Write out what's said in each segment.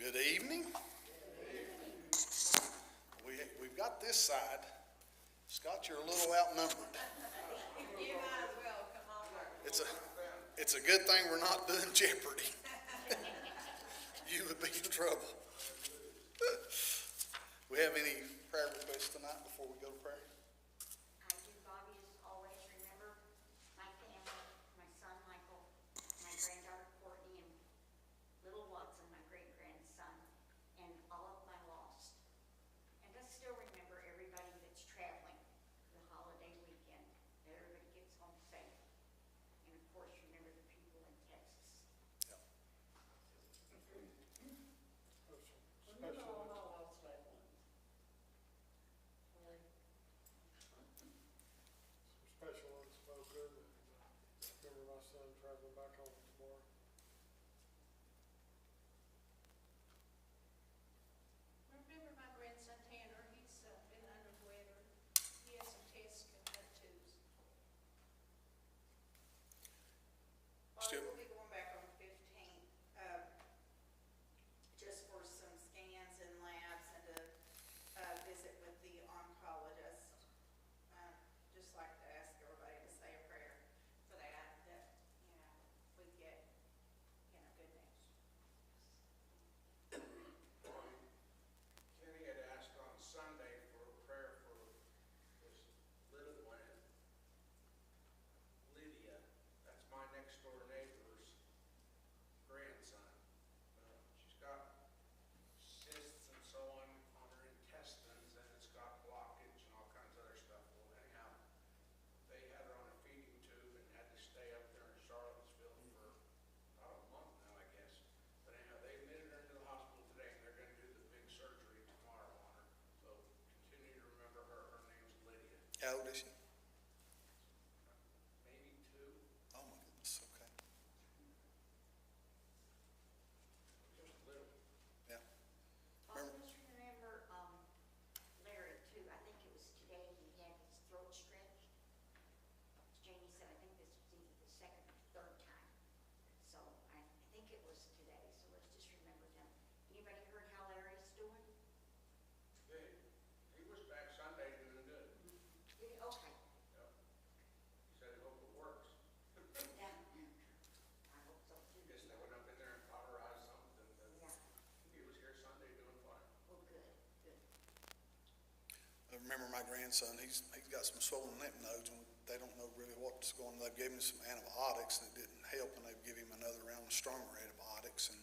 Good evening. We've got this side. Scott, you're a little outnumbered. You might as well come over. It's a good thing we're not doing Jeopardy. You would be in trouble. We have any prayer requests tonight before we go to prayer? I do, Bobby, as always, remember my family, my son Michael, my granddaughter Courtney, and little Watson, my great-grandson, and all of my lost. And let's still remember everybody that's traveling the holiday weekend, that everybody gets home safe. And of course, remember the people in Texas. Special ones spoken, and remember my son traveling back home tomorrow. Remember my grandson Tanner, he's been under the weather. He has some tests coming up too. Still- We'll be going back on the 15th, just for some scans and labs and to visit with the oncologist. Just like to ask everybody to say a prayer for that, we get, good news. Kenny had asked on Sunday for a prayer for this little one, Lydia. That's my next door neighbor's grandson. She's got cysts and so on her intestines, and it's got blockage and all kinds of other stuff. Well, anyhow, they had her on a feeding tube and had to stay up there in Charlottesville for about a month now, I guess. But anyhow, they admitted her to the hospital today, and they're gonna do the big surgery tomorrow on her. So continue to remember her. Her name's Lydia. How old is she? Maybe 2. Oh my goodness, okay. Just little. Yeah. Also, just remember, Larry too, I think it was today, he had his throat stretched. As Jamie said, I think this was either the second or third time. So I think it was today, so let's just remember him. Anybody heard how Larry's doing? He was back Sunday doing good. Did he? Okay. Yep. He said, I hope it works. Yeah. I hope so too. Guess they went up in there and cauterized something, but Yeah. he was here Sunday doing fine. Oh, good, good. I remember my grandson, he's got some swollen lymph nodes, and they don't know really what's going on. They've given him some antibiotics, and it didn't help, and they've given him another round of stronger antibiotics, and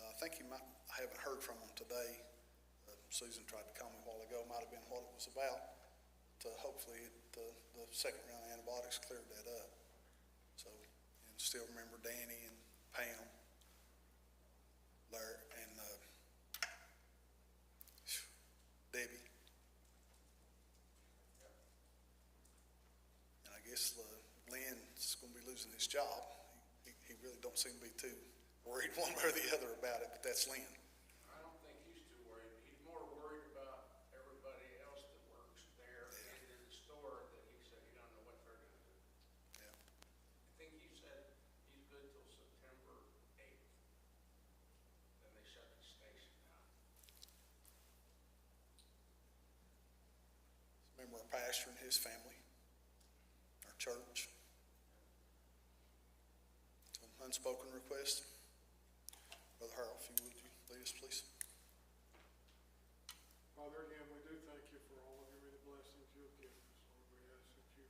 I think I haven't heard from him today. Susan tried to call me a while ago, might have been what it was about, to hopefully the second round of antibiotics cleared that up. So, and still remember Danny and Pam, Larry, and Debbie. And I guess Lynn's going to be losing his job. He really don't seem to be too worried one way or the other about it, but that's Lynn. I don't think he's too worried. He's more worried about everybody else that works there and in the store that he said he don't know what they're gonna do. Yeah. I think he said he's good till September 8th. Then they shut the station down. Remember our pastor and his family, our church. Some unspoken request. Brother Harold, if you would, you lead us, please. Father, again, we do thank you for all of your many blessings you have given us. Lord, we ask that you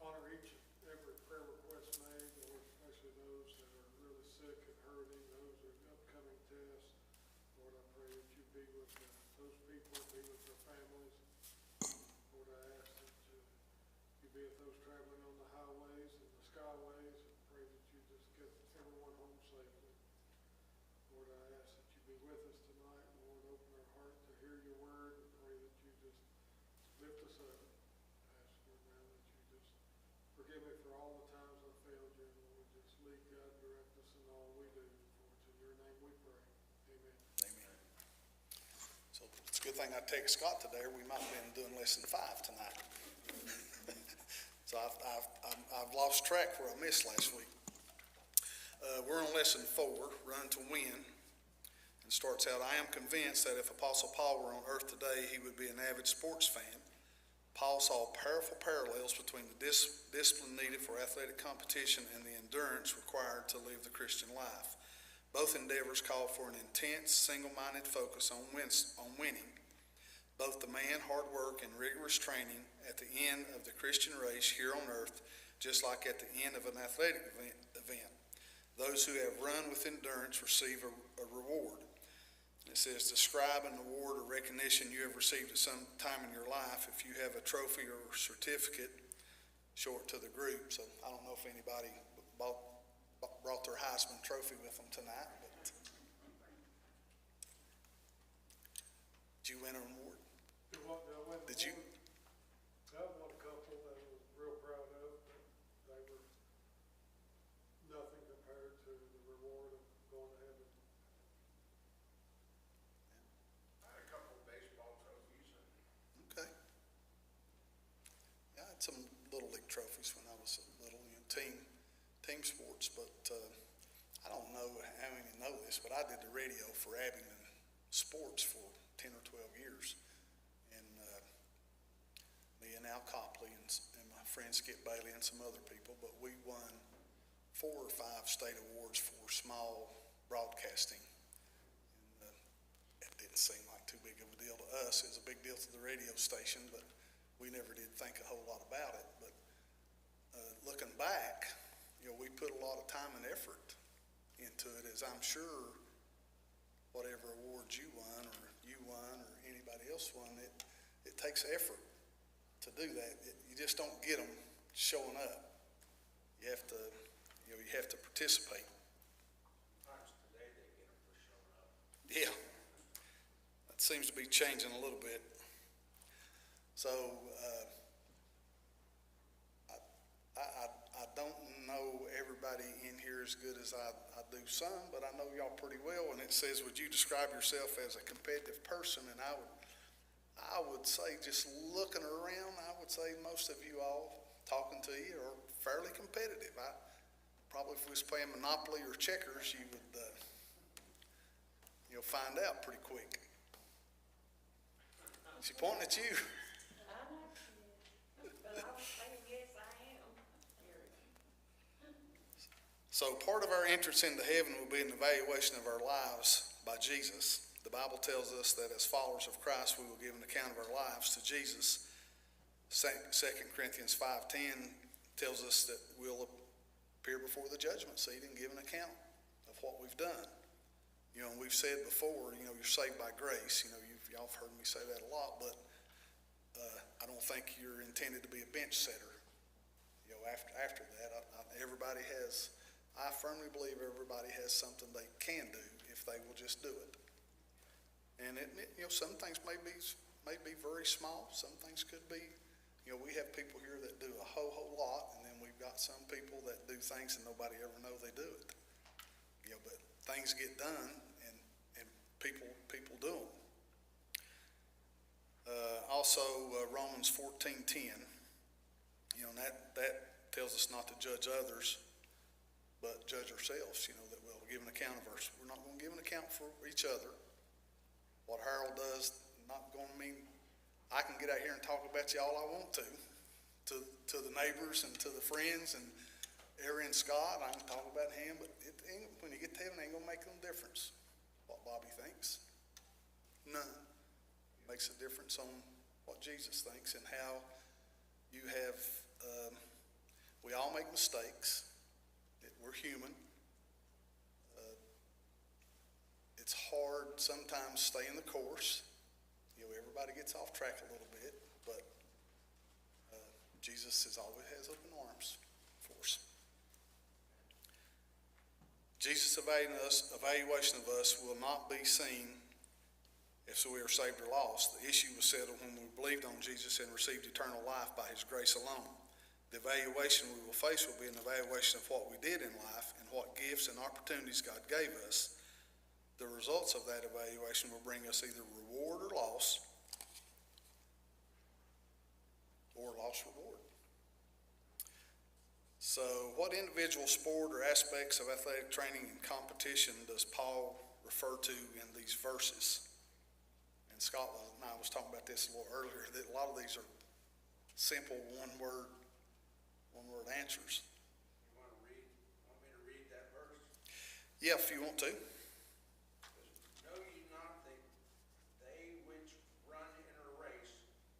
honor each and every prayer request made, Lord, especially those that are really sick and hurting, those with upcoming tests. Lord, I pray that you be with those people, be with their families. Lord, I ask that you be with those traveling on the highways and the skyways, and pray that you just get everyone home safely. Lord, I ask that you be with us tonight. Lord, open our heart to hear your word, and pray that you just lift us up. I ask, Lord, now that you just forgive me for all the times I failed you, and Lord, just lead, God, direct us in all we do. For it's in your name we pray. Amen. Amen. So it's a good thing I text Scott today, or we might have been doing lesson 5 tonight. So I've lost track where I missed last week. We're on lesson 4, Run to Win. And starts out, I am convinced that if Apostle Paul were on earth today, he would be an avid sports fan. Paul saw powerful parallels between the discipline needed for athletic competition and the endurance required to live the Christian life. Both endeavors call for an intense, single-minded focus on winning. Both demand hard work and rigorous training at the end of the Christian race here on earth, just like at the end of an athletic event. Those who have run with endurance receive a reward. It says, describe an award or recognition you have received at some time in your life. If you have a trophy or certificate, show it to the group. So I don't know if anybody brought their Heisman trophy with them tonight, but did you win an award? Did you? I won a couple that I was real proud of, but they were nothing compared to the reward of going to heaven. I had a couple of baseball trophies and Okay. Yeah, I had some little league trophies when I was little, team sports, but I don't know how many know this, but I did the radio for Abingdon Sports for 10 or 12 years. And me and Al Copley and my friend Skip Bailey and some other people, but we won 4 or 5 state awards for small broadcasting. And it didn't seem like too big of a deal to us. It was a big deal to the radio station, but we never did think a whole lot about it. But looking back, we put a lot of time and effort into it, as I'm sure whatever awards you won or anybody else won, it takes effort to do that. You just don't get them showing up. You have to participate. sometimes today they get them for showing up. Yeah, that seems to be changing a little bit. So I don't know everybody in here as good as I do some, but I know y'all pretty well. And it says, would you describe yourself as a competitive person? And I would say, just looking around, I would say most of you all talking to you are fairly competitive. Probably if we was playing Monopoly or checkers, you would you'll find out pretty quick. She's pointing at you. I'm not sure, but I would say yes, I am. So part of our entrance into heaven will be an evaluation of our lives by Jesus. The Bible tells us that as followers of Christ, we will give an account of our lives to Jesus. 2 Corinthians 5:10 tells us that we'll appear before the judgment seat and give an account of what we've done. And we've said before, you're saved by grace. Y'all have heard me say that a lot, but I don't think you're intended to be a bench setter. After that, I firmly believe everybody has something they can do if they will just do it. And some things may be very small. Some things could be, we have people here that do a whole lot, and then we've got some people that do things and nobody ever know they do it. But things get done, and people do them. Also, Romans 14:10. That tells us not to judge others, but judge ourselves. That we'll give an account of ours. We're not going to give an account for each other. What Harold does not going to mean I can get out here and talk about you all I want to the neighbors and to the friends and Aaron Scott. I can talk about him, but when you get to heaven, it ain't going to make no difference what Bobby thinks. None. It makes a difference on what Jesus thinks and how you have. We all make mistakes. We're human. It's hard sometimes staying the course. Everybody gets off track a little bit, but Jesus always has open arms for us. Jesus' evaluation of us will not be seen if we are saved or lost. The issue was settled when we believed on Jesus and received eternal life by his grace alone. The evaluation we will face will be an evaluation of what we did in life and what gifts and opportunities God gave us. The results of that evaluation will bring us either reward or loss, or loss reward. So what individual sport or aspects of athletic training and competition does Paul refer to in these verses? And Scott and I was talking about this a little earlier, that a lot of these are simple one-word answers. You want me to read that verse? Yeah, if you want to. Know ye not that they which run in a race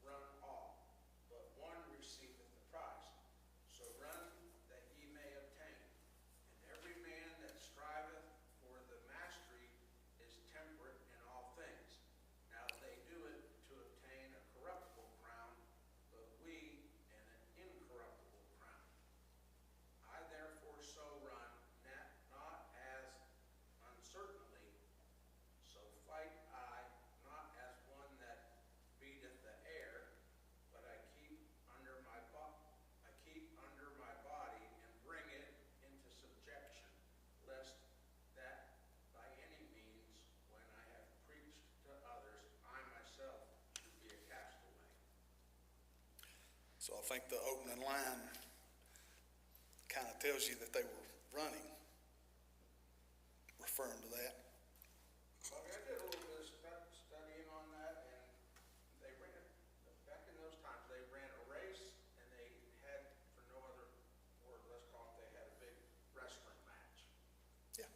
run all, but one receiveth the prize? So run that ye may obtain. And every man that striveth for the mastery is temperate in all things. Now they do it to obtain a corruptible crown, but we an incorruptible crown. I therefore so run, not as uncertainly, so fight I, not as one that beateth the air, but I keep under my body and bring it into subjection, lest that by any means, when I have preached to others, I myself should be a castaway. So I think the opening line kind of tells you that they were running, referring to that. Well, I did a little bit of studying on that, and they ran, back in those times, they ran a race, and they had, for no other word, let's call it, they had a big wrestling match. Yeah.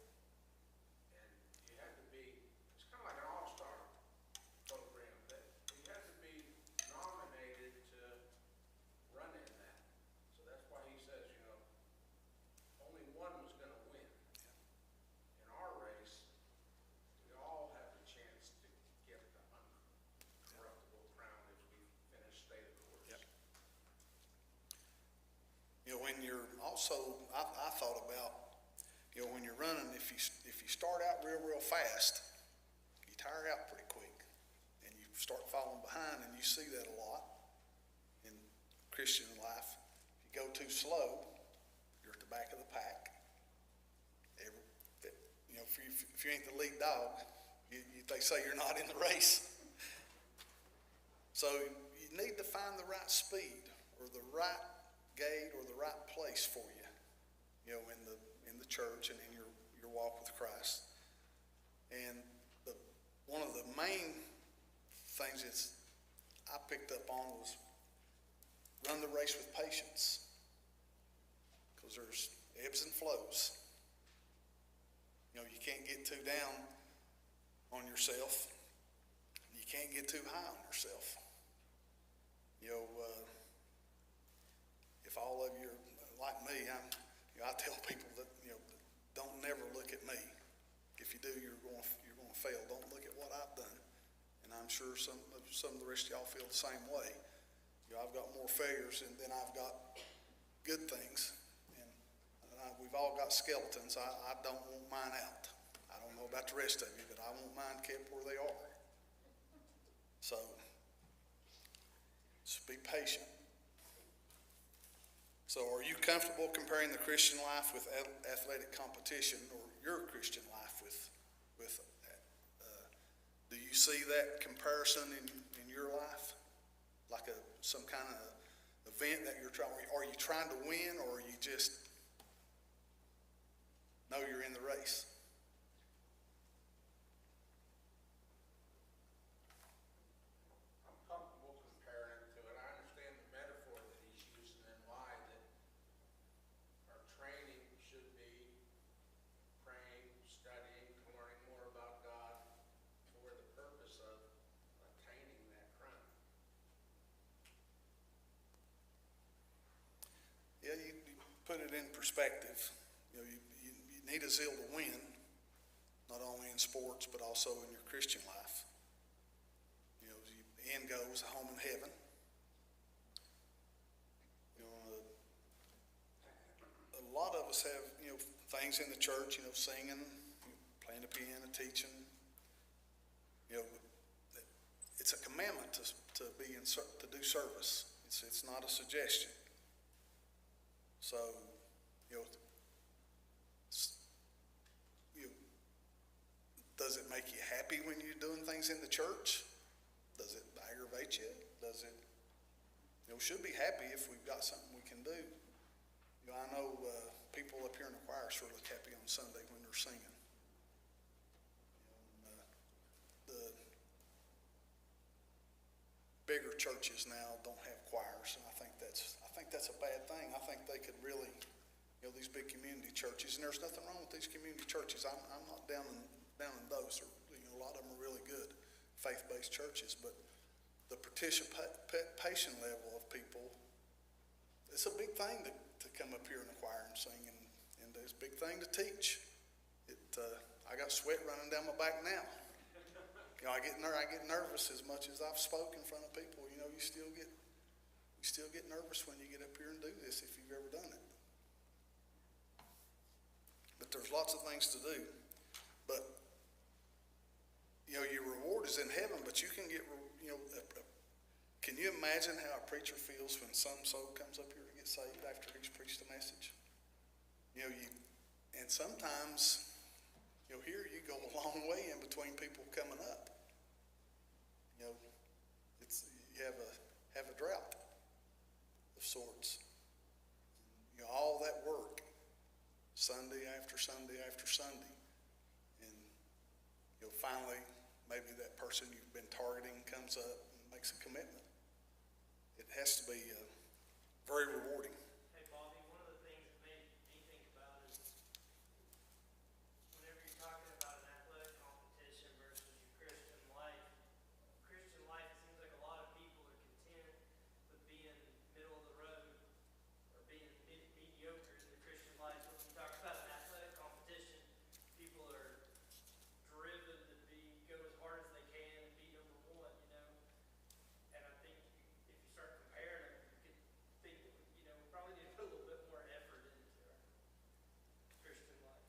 And you had to be, it's kind of like an all-star program, that you had to be nominated to run in that. So that's why he says, only one was gonna win. In our race, we all have a chance to get the uncorruptible crown if we finish state of the course. Yep. When you're also, I thought about, when you're running, if you start out real fast, you tire out pretty quick, and you start falling behind, and you see that a lot in Christian life. If you go too slow, you're at the back of the pack. If you ain't the lead dog, they say you're not in the race. So you need to find the right speed or the right gate or the right place for you, in the church and in your walk with Christ. And one of the main things that I picked up on was run the race with patience, because there's ebbs and flows. You can't get too down on yourself. You can't get too high on yourself. If all of you are like me, I tell people that don't never look at me. If you do, you're going to fail. Don't look at what I've done. And I'm sure some of the rest of y'all feel the same way. I've got more failures than I've got good things. We've all got skeletons. I don't want mine out. I don't know about the rest of you, but I want mine kept where they are. So, just be patient. So, are you comfortable comparing the Christian life with athletic competition, or your Christian life with do you see that comparison in your life? Like some kind of event that you're trying, are you trying to win, or are you just know you're in the race? I'm comfortable comparing it to it. I understand the metaphor that he's using and why that our training should be praying, studying, learning more about God for the purpose of attaining that crown. Yeah, you put it in perspective. You need a zeal to win, not only in sports, but also in your Christian life. The end goal is a home in heaven. A lot of us have, things in the church, singing, playing the piano, teaching. It's a commandment to do service. It's not a suggestion. So, does it make you happy when you're doing things in the church? Does it aggravate you? Does it, should be happy if we've got something we can do, You know, I know, people up here in the choir sure look happy on Sunday when they're singing. You know, the bigger churches now don't have choirs, and I think that's a bad thing. I think they could really, you know, these big community churches, and there's nothing wrong with these community churches. I'm not down in those. You know, a lot of them are really good faith-based churches, but the participation level of people, it's a big thing to come up here in the choir and sing, and it's a big thing to teach. I got sweat running down my back now. You know, I get nervous as much as I've spoken in front of people. You know, you still get nervous when you get up here and do this if you've ever done it. But there's lots of things to do. But you know, your reward is in heaven. But you can get, you know, can you imagine how a preacher feels when some soul comes up here to get saved after he's preached the message? You know, and sometimes, you know, here you go a long way in between people coming up. You know, you have a drought of sorts. You know, all that work, Sunday after Sunday after Sunday, and you know, finally, maybe that person you've been targeting comes up and makes a commitment. It has to be very rewarding. Hey, Bobby, one of the things that made me think about is whenever you're talking about an athletic competition versus your Christian life, it seems like a lot of people are content with being middle of the road or being mediocre in the Christian life. When you talk about an athletic competition, people are driven to go as hard as they can and be number one, you know. And I think if you start comparing them, you could think that, you know, we probably need to put a little bit more effort into our Christian life.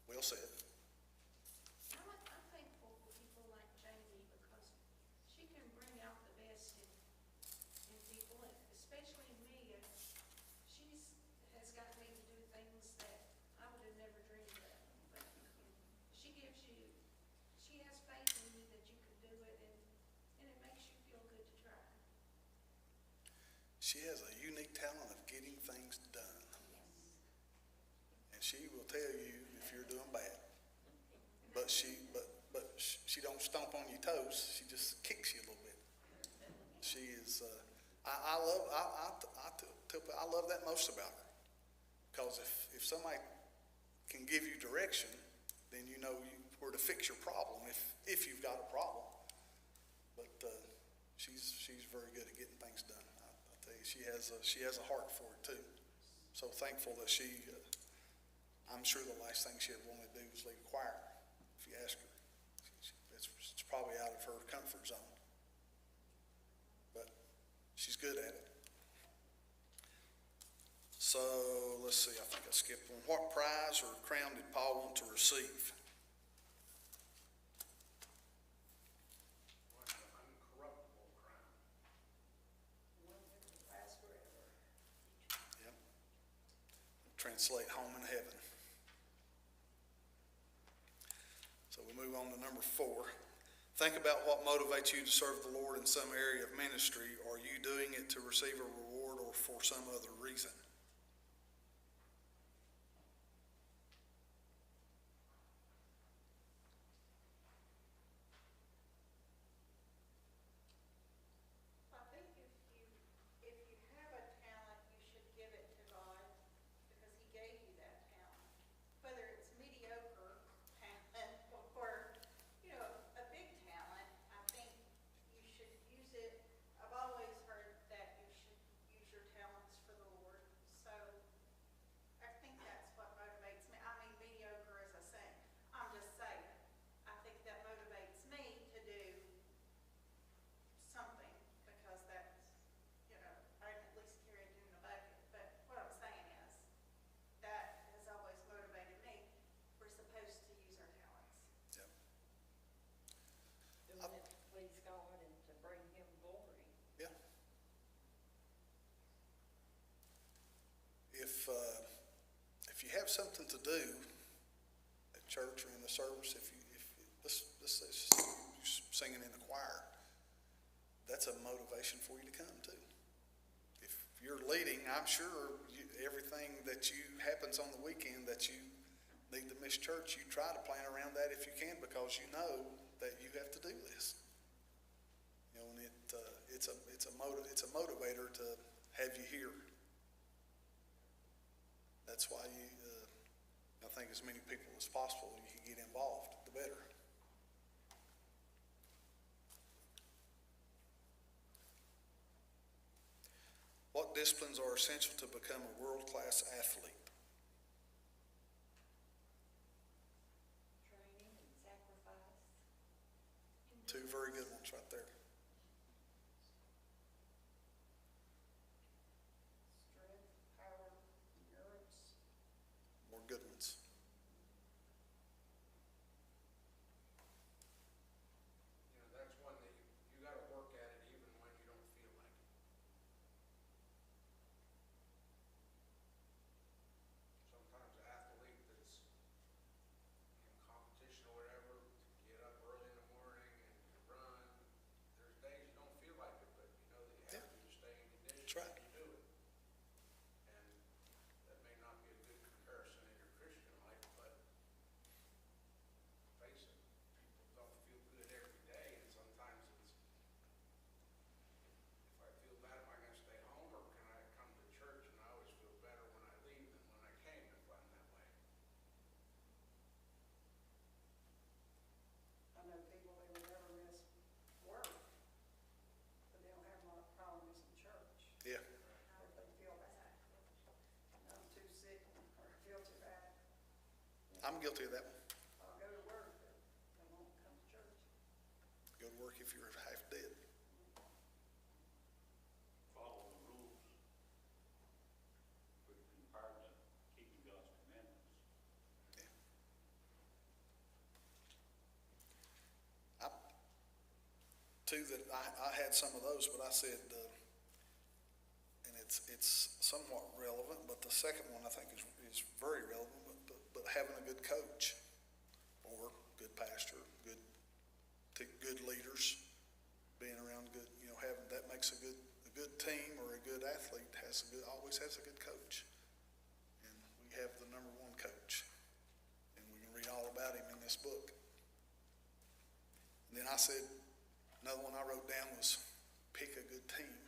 Well said. I'm thankful for people like Jamie because she can bring out the best in people, and especially in me. And has got me to do things that I would have never dreamed of. But she has faith in you that you can do it, and it makes you feel good to try. She has a unique talent of getting things done. And she will tell you if you're doing bad. But she don't stomp on your toes. She just kicks you a little bit. She is, I love that most about her. Because if somebody can give you direction, then you know where to fix your problem if you've got a problem. But she's very good at getting things done. I tell you, she has a heart for it too. So thankful that I'm sure the last thing she'd want to do is leave a choir. If you ask her, it's probably out of her comfort zone. But she's good at it. So let's see. I think I skipped one. What prize or crown did Paul want to receive? An uncorruptible crown. Yep. Translate home in heaven. So we move on to number 4. Think about what motivates you to serve the Lord in some area of ministry. Are you doing it to receive a reward or for some other reason? I think if you have a talent, you should give it to God because He gave you that talent. Whether it's mediocre talent or, you know, a big talent, I think you should use it. I've always heard that you should use your talents for the Lord. So I think that's what motivates me. I mean, mediocre as I say, I'm just saying. I think that motivates me to do something because that's, you know, I at least carry it in the bucket. But what I'm saying is that has always motivated me. We're supposed to use our talents. Yep. Doing it to please God and to bring Him glory. Yeah. If you have something to do at church or in the service, let's say you're singing in the choir, that's a motivation for you to come too. If you're leading, I'm sure everything that happens on the weekend that you need to miss church, you try to plan around that if you can, because you know that you have to do this. You know, and it's a motivator to have you here. That's why I think as many people as possible you can get involved, the better. What disciplines are essential to become a world-class athlete? Training and sacrifice. Two very good ones right there. Strength, power, endurance. More good ones. You know, that's one that you gotta work at it even when you don't feel like it. Sometimes an athlete that's in competition or whatever, to get up early in the morning and run, there's days you don't feel like it, but you know that you have to stay in condition. That's right. And you do it. And that may not be a good comparison in your Christian life, but face it, people don't feel good every day, and sometimes it's, if I feel bad, am I gonna stay home, or can I come to church? And I always feel better when I leave than when I came, if I'm that way. I know people that will never miss work, but they don't have a problem missing church. Yeah. If they feel bad, I'm too sick or feel too bad, I'm guilty of that one. I'll go to work, but they won't come to church. Go to work if you're half dead. Follow the rules, which is part of keeping God's commandments. Two that I had some of those, but I said, and it's somewhat relevant, but the second one I think is very relevant, but having a good coach or good pastor, good leaders, being around good, you know, having, that makes a good team, or a good athlete always has a good coach. And we have the number one coach, and we can read all about him in this book. And then I said, another one I wrote down was pick a good team.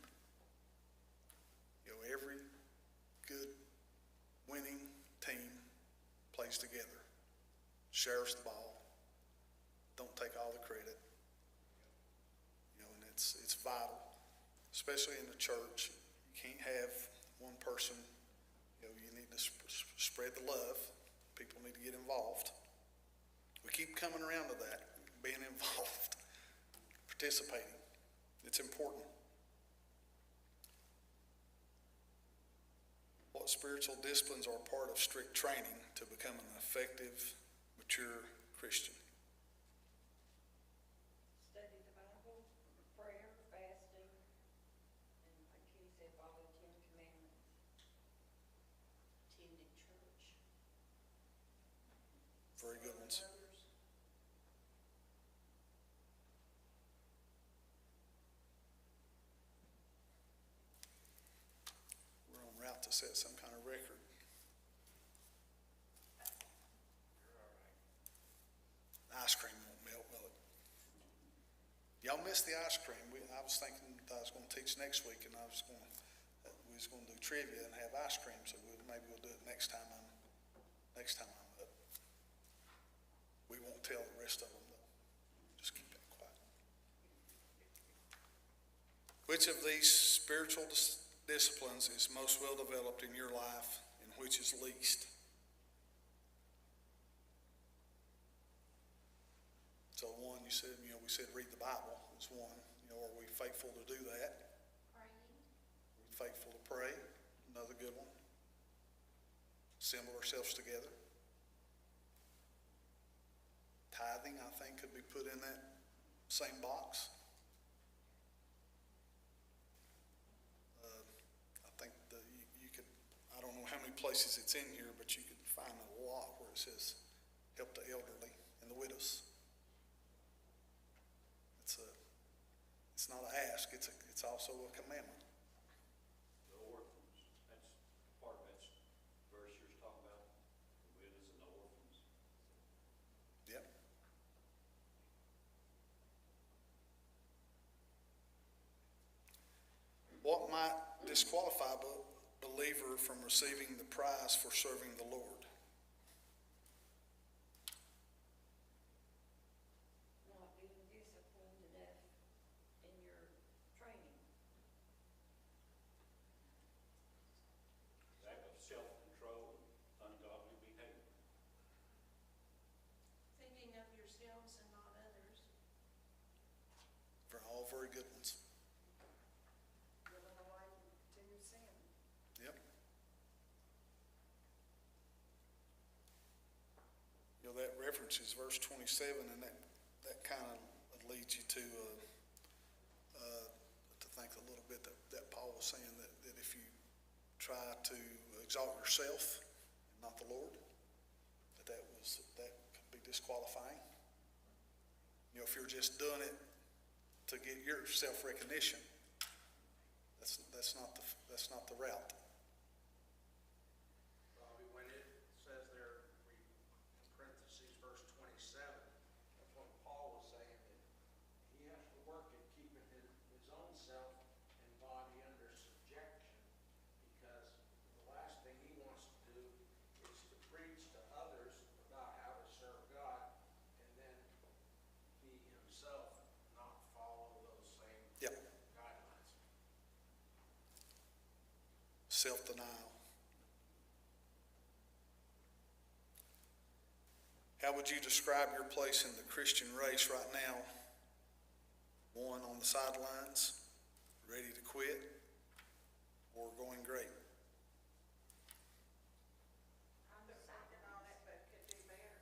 You know, every good winning team plays together, shares the ball, don't take all the credit. You know, and it's vital, especially in the church. You can't have one person. You know, you need to spread the love. People need to get involved. We keep coming around to that, being involved. Participating. It's important. What spiritual disciplines are part of strict training to become an effective, mature Christian? Study the Bible, prayer, fasting, and like Kitty said, follow the 10 Commandments. Attending church. Very good ones. Serving others. We're en route to set some kind of record. Ice cream won't melt, will it? Y'all missed the ice cream. I was thinking I was going to teach next week, and we was going to do trivia and have ice cream. So maybe we'll do it next time I'm up. We won't tell the rest of them though. Just keep that quiet. Which of these spiritual disciplines is most well developed in your life, and which is least? So one, you said, we said read the Bible is one. Are we faithful to do that? Praying. Are we faithful to pray? Another good one. Assemble ourselves together. Tithing, I think, could be put in that same box. I think you could, I don't know how many places it's in here, but you could find a lot where it says help the elderly and the widows. It's not an ask, it's also a commandment. The What might disqualify a believer from receiving the prize for serving the Lord? Not being disciplined enough in your training. Lack of self-control, ungodly behavior. Thinking of yourselves and not others. For all very good ones. Living a life of continued sin. Yep. You know, that references verse 27, and that kind of leads you to think a little bit that Paul was saying that if you try to exalt yourself and not the Lord, that could be disqualifying. You know, if you're just doing it to get your self-recognition, that's not the route. Bobby, when it says there, in parentheses, verse 27, that's when Paul was saying that he has to work at keeping his own self and body under subjection, because the last thing he wants to do is to preach to others about how to serve God, and then he himself not follow those same Yep. guidelines. Self-denial. How would you describe your place in the Christian race right now? One, on the sidelines, ready to quit, or going great? I'm deciding on it, but could do better.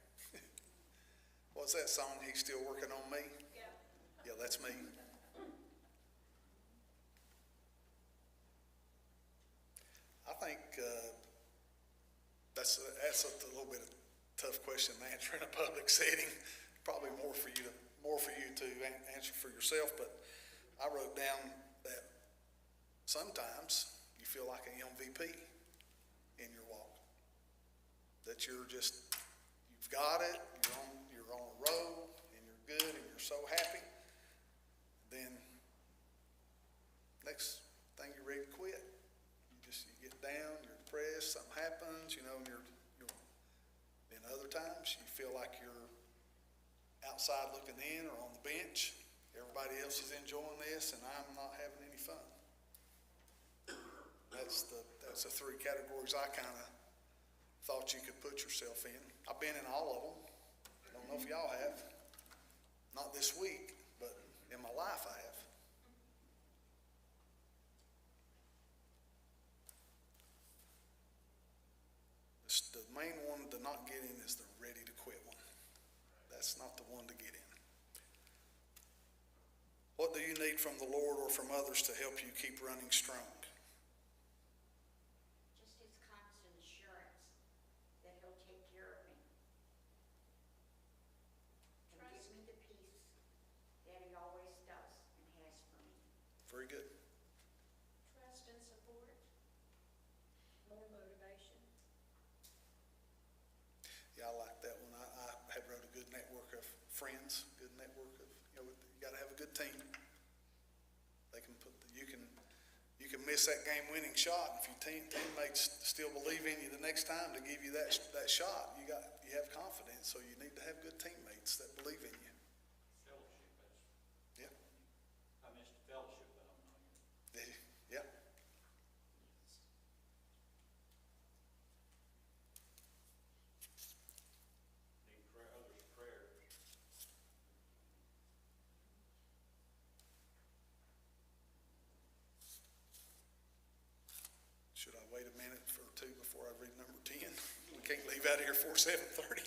What's that song, He's Still Working on Me? Yeah. Yeah, that's me. I think that's a little bit of a tough question to answer in a public setting. Probably more for you to answer for yourself. But I wrote down that sometimes you feel like an MVP in your walk. That you've got it. You're on a roll, and you're good, and you're so happy. Then next thing you're ready to quit. You get down, you're depressed, something happens, and then other times you feel like you're outside looking in or on the bench. Everybody else is enjoying this and I'm not having any fun. That's the three categories I kind of thought you could put yourself in. I've been in all of them. I don't know if y'all have. Not this week, but in my life I have. The main one to not get in is the ready to quit one. That's not the one to get in. What do you need from the Lord or from others to help you keep running strong? Just his constant assurance that he'll take care of me. And give me the peace that he always does and has for me. Very good. Trust and support. More motivation. Yeah, I like that one. I had wrote a good network of friends, good network of, you got to have a good team. They can you can miss that game-winning shot. If your teammates still believe in you the next time to give you that shot, you have confidence. So you need to have good teammates that believe in you. Fellowship, Yeah, I missed fellowship, but I'm not here. yeah. Need others' prayers. Should I wait a minute or two before I read number 10? We can't leave out of here before 7:30.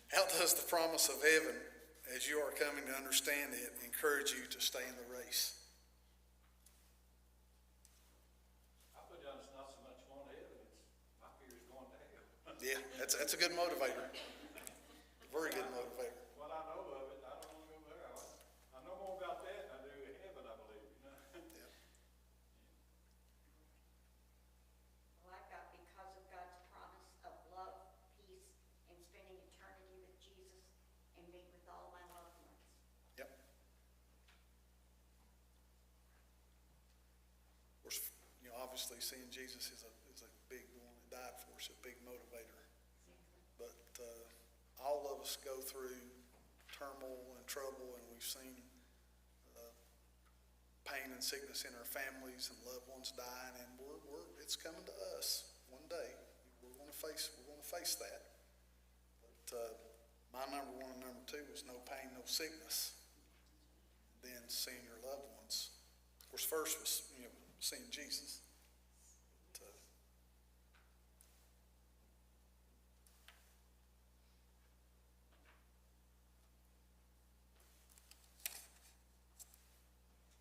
How does the promise of heaven, as you are coming to understand it, encourage you to stay in the race? I put down it's not so much going to heaven, it's my fear is going to hell. Yeah, that's a good motivator. Very good motivator. What I know of it, I don't want to go there. I know more about that than I do heaven, I believe, Yeah. Well, I've got because of God's promise of love, peace, and spending eternity with Jesus and being with all my loved ones. Yep. honestly, seeing Jesus is a big one that died for us, a big motivator. But all of us go through turmoil and trouble, and we've seen pain and sickness in our families and loved ones dying, and it's coming to us one day. We're going to face that. But my number one and number two was no pain, no sickness. Then seeing your loved ones. Of course, first was seeing Jesus. But,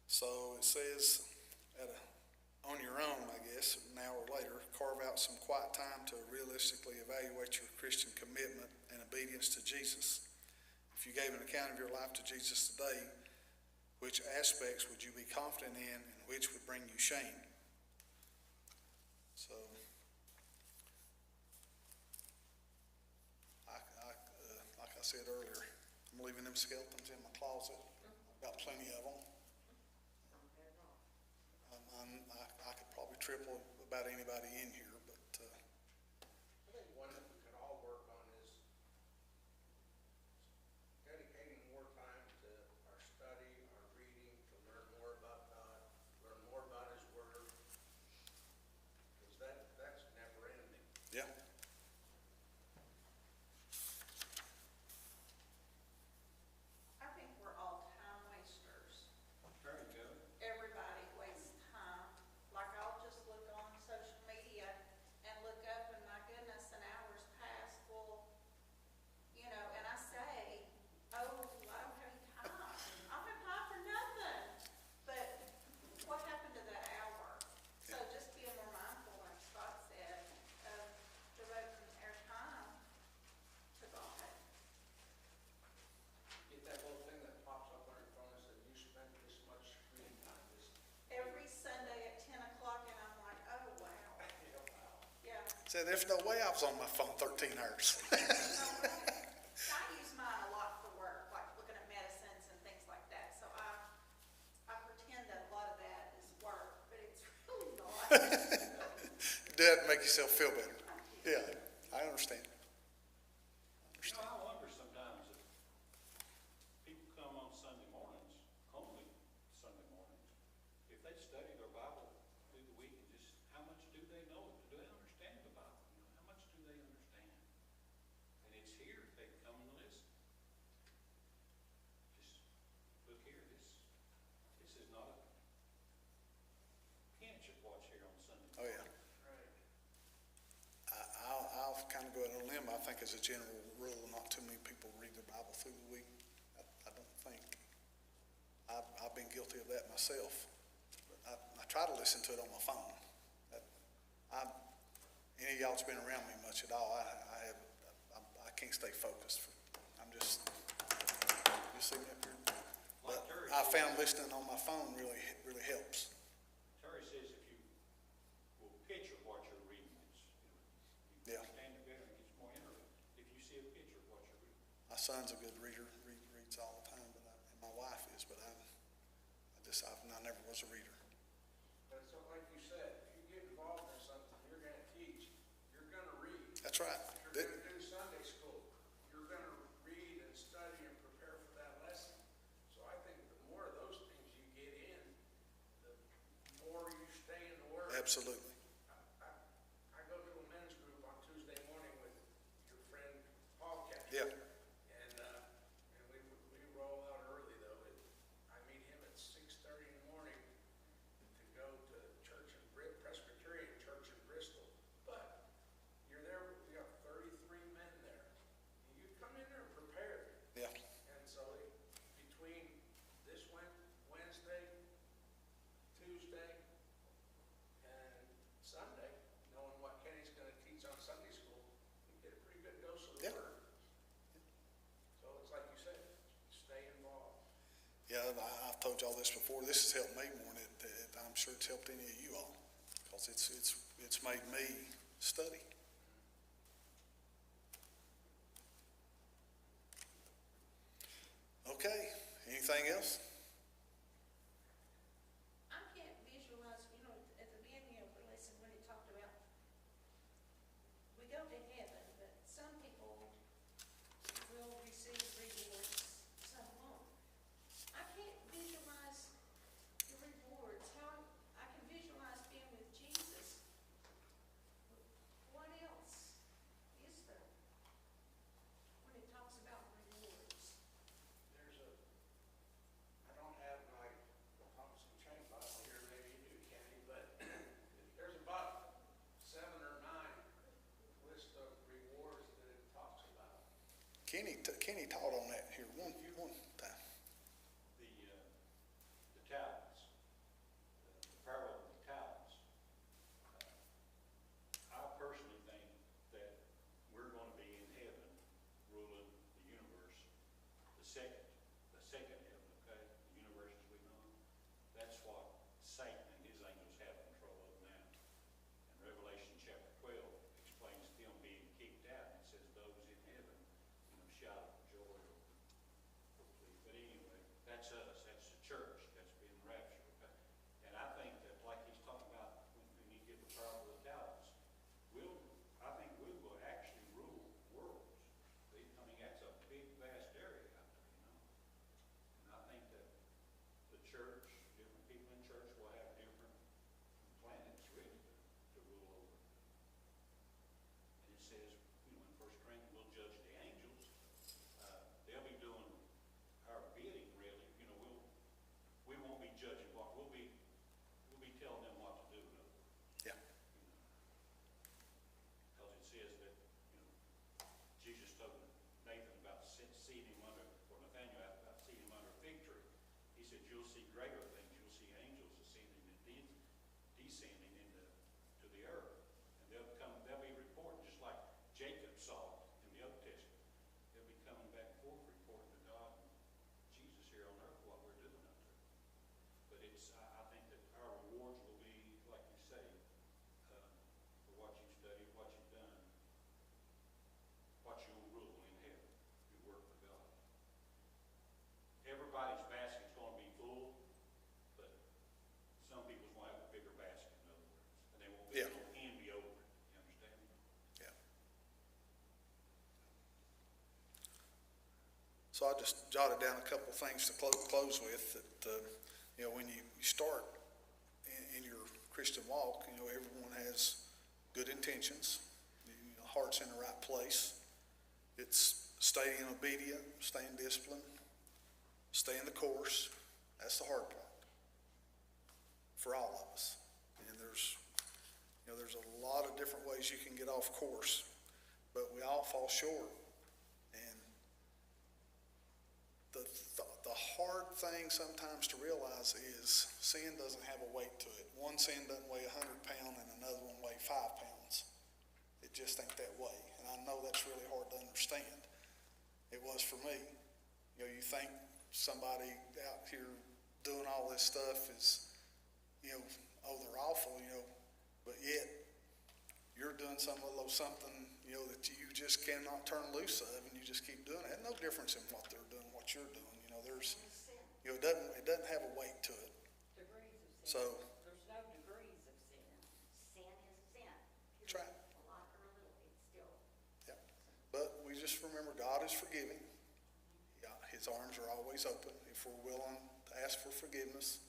so it says, on your own, I guess, an hour later, carve out some quiet time to realistically evaluate your Christian commitment and obedience to Jesus. If you gave an account of your life to Jesus today, which aspects would you be confident in, and which would bring you shame? So, like I said earlier, I'm leaving them skeletons in my closet. I've got plenty of them. I could probably triple about anybody in here, but I think one that we could all work on is dedicating more time to our study, our reading, to learn more about God, learn more about His Word, because that's never ending. yeah. I think we're all time wasters. There you go. Everybody wastes time. Like, I'll just look on social media and look up, and my goodness, an hour's passed. Well, and I say, oh, I don't have any time. I don't have time for nothing. But what happened to that hour? So just being more mindful, like Scott said, of devoting our time to God. Get that little thing that pops up on your phone that says, you spent this much screen time this. Every Sunday at 10 o'clock, and I'm like, oh, wow. Yeah. So there's no way I was on my phone 13 hours. I use mine a lot for work, like looking at medicines and things like that. So I pretend that a lot of that is work, but it's really not. That make yourself feel better. Yeah, I understand. I wonder sometimes if people come on Sunday mornings, only Sunday mornings, if they study their Bible through the week, and just how much do they know? Do they understand the Bible? How much do they understand? And it's here, they come and listen. Just look here, this is not a pinch of watch here on Sunday. Oh, yeah. Right. I'll kind of go out on a limb. I think as a general rule, not too many people read the Bible through the week. I don't think. I've been guilty of that myself. But I try to listen to it on my phone. Any of y'all that's been around me much at all, I can't stay focused. I'm just see me up here. But I found listening on my phone really helps. Terry says if you will picture what you're reading, you Yeah. understand it better and it gets more interesting. If you see a picture of what you're reading. My son's a good reader, reads all the time, and my wife is, but I never was a reader. But it's like you said, if you get involved in something, you're gonna teach, you're gonna read. That's right. If you're gonna do Sunday school, you're gonna read and study and prepare for that lesson. So I think the more of those things you get in, the more you stay in the Word. Absolutely. I go to a men's group on Tuesday morning with your friend Paul Ketchum. Yeah. And we roll out early though. I meet him at 6:30 in the morning to go to church in Presbyterian Church in Bristol. But you're there, we got 33 men there. You come in there prepared. Yeah. And so between this Wednesday, Tuesday, and Sunday, knowing what Kenny's gonna teach on Sunday school, you get a pretty good dose of the Yeah. Word. So it's like you said, stay involved. Yeah, I've told y'all this before. This has helped me more than I'm sure it's helped any of you all, because it's made me study. Okay, anything else? I can't visualize, at the beginning of the go to heaven, but some people will receive rewards, some won't. I can't visualize the rewards, how, I can visualize being with Jesus. What else is there when it talks about rewards? There's a, I don't have my Thompson Chain Bible here, maybe you do, Kenny, but there's about 7 or 9 list of rewards that it talks about. Kenny taught on that here one time. The talents, the parable of the talents. I personally think that we're going to be in heaven ruling the universe, the second heaven, okay? The universe as we know it. That's what Satan and his angels have control of now. And Revelation chapter 12 explains them being kicked out. It says those in heaven, shout for joy. But anyway, that's us, that's the church, that's being raptured. Okay? And I think that, like he's talking about, when you give the parable of the talents, I think we will actually rule worlds. I mean, that's a big, vast area out there, And I think that the church, different people in church will have different planets really to rule over. And it says, in 1 Corinthians, we'll judge the angels. They'll be doing our bidding, really. We won't be judging what we'll be telling them what to do. Yeah. Because it says that, Jesus told Nathan about seeing him under, or Nathaniel about seeing him under a fig tree. He said, you'll see greater things. You'll see angels ascending and descending to the earth. And they'll be reporting just like Jacob saw in the Old Testament. They'll be coming back and forth reporting to God and Jesus here on earth what we're doing out there. But I think that our rewards will be, like you say, for what you've studied, what you've done, what you'll rule in heaven, your work for God. Everybody's basket's going to be full, but some people's going to have a bigger basket, in other words. And they won't be Yeah. able to envy over it. You understand? Yeah. So I just jotted down a couple things to close with that, when you start in your Christian walk, everyone has good intentions. The heart's in the right place. It's staying obedient, staying disciplined, staying the course. That's the hard part for all of us. And there's a lot of different ways you can get off course, but we all fall short. And the hard thing sometimes to realize is sin doesn't have a weight to it. One sin doesn't weigh 100 pounds and another one weigh 5 pounds. It just ain't that way. And I know that's really hard to understand. It was for me. You think somebody out here doing all this stuff is, they're awful, but yet you're doing something that you just cannot turn loose of, and you just keep doing it. There's no difference in what they're doing, what you're doing. It doesn't have a weight to it. Degrees of sin. So, There's no degrees of sin. Sin is sin. That's right. A lot or a little, it's still. yeah. But we just remember God is forgiving. Yeah, His arms are always open. If we're willing to ask for forgiveness,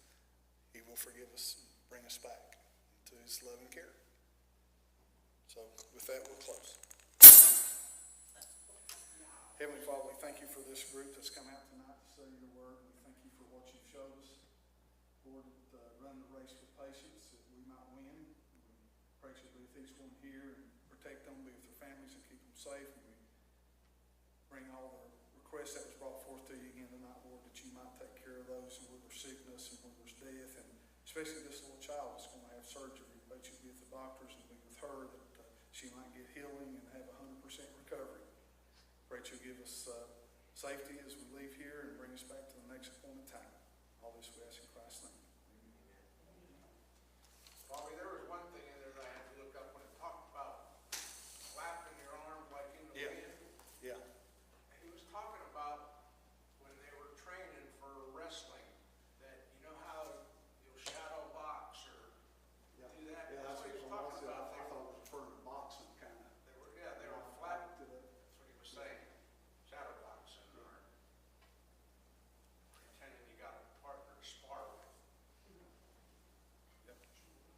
He will forgive us and bring us back to His loving care. So with that, we'll close. Heavenly Father, we thank you for this group that's come out tonight to study your word. We thank you for what you've showed us. Lord, run the race with patience that we might win. We pray that you'll be with each one here and protect them, be with their families and keep them safe. And we bring all the requests that was brought forth to you again tonight, Lord, that you might take care of those where there's sickness and where there's death, and especially this little child that's going to have surgery. Pray that you be with the doctors and be with her, that she might get healing and have 100% recovery. Pray that you give us safety as we leave here and bring us back to the next appointed time.